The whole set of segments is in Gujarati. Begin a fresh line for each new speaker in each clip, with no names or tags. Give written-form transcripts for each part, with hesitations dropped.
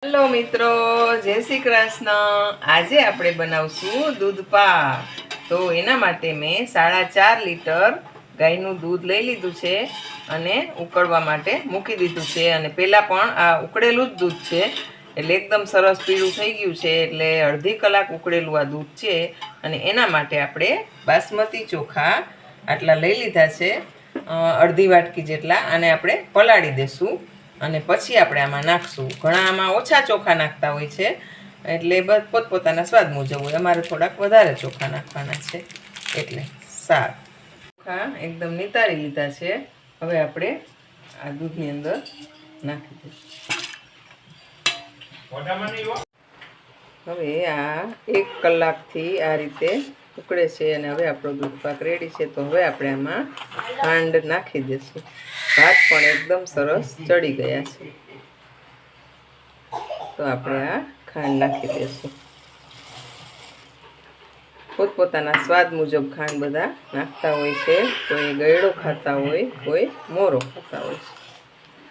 હેલો મિત્રો, જય શ્રી કૃષ્ણ। આજે આપણે બનાવશું દૂધ પાક। તો એના માટે મેં 4.5 લીટર ગાયનું દૂધ લઈ લીધું છે અને ઉકળવા માટે મૂકી દીધું છે। અને પહેલાં પણ આ ઉકળેલું જ દૂધ છે, એટલે એકદમ સરસ પીળું થઈ ગયું છે, એટલે અડધી કલાક ઉકળેલું આ દૂધ છે। અને એના માટે આપણે બાસમતી ચોખા આટલા લઈ લીધા છે, અડધી વાટકી જેટલા। આને આપણે પલાળી દેશું અને પછી આપણે આમાં નાખશું। ઘણા આમાં ઓછા ચોખા નાખતા હોય છે, એટલે પોતપોતાના સ્વાદ મુજબ હોય। અમારે થોડાક વધારે ચોખા નાખવાના છે, એટલે સારું। ચોખા એકદમ નિતારી લીધા છે, હવે આપણે આ દૂધની અંદર નાખી દઈશું। હવે આ 1 કલાકથી આ રીતે ઉકળે છે અને હવે આપણો દૂધ પાક રેડી છે। તો હવે આપણે આમાં ખાંડ નાખી દઈશું। ભાત પણ એકદમ સરસ ચડી ગયા છે, તો આપણે આ ખાંડ નાખી દઈશું। પોતપોતાના સ્વાદ મુજબ ખાંડ બધા નાખતા હોય છે, કોઈ ગળ્યો ખાતા હોય, કોઈ મોરો ખાતા હોય છે,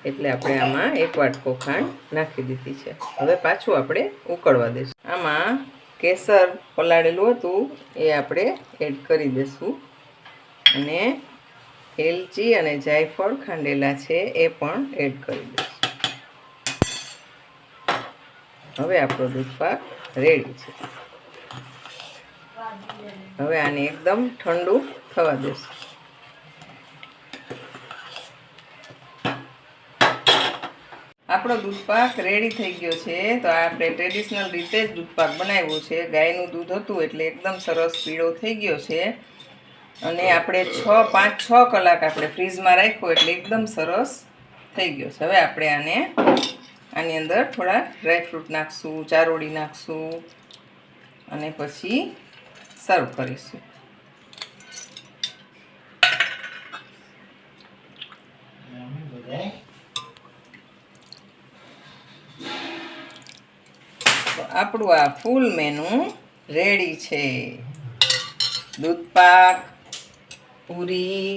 એટલે આપણે આમાં 1 વાટકો ખાંડ નાખી દીધી છે। હવે પાછું આપણે ઉકળવા દઈશું। આમાં કેસર પલાળેલું હતું એ આપણે એડ કરી દઈશું, અને એલચી અને જાયફળ ખાંડેલા છે એ પણ એડ કરી દઈશું। હવે આપણો દૂધ પાક રેડી છે। હવે આને એકદમ ઠંડુ થવા દેશું। આપણો દૂધ પાક રેડી થઈ ગયો છે। તો આપણે ટ્રેડિશનલ રીતે જ દૂધ પાક બનાવ્યો છે। ગાયનું દૂધ હતું એટલે એકદમ સરસ પીળો થઈ ગયો છે, અને આપણે 5-6 કલાક આપણે ફ્રીજમાં રાખ્યો એટલે એકદમ સરસ થઈ ગયો છે। હવે આપણે આની અંદર થોડા ડ્રાયફ્રૂટ નાખશું, ચારોળી નાખશું અને પછી સર્વ કરીશું। તો આપણું આ ફૂલ મેનુ રેડી છે। દૂધ પાક, પૂરી,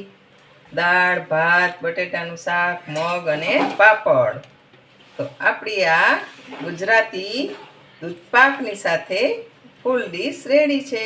દાળ ભાત, બટેટાનું શાક, મગ અને પાપડ। તો આપણી આ ગુજરાતી દૂધ પાકની સાથે ફૂલ ડીશ રેડી છે।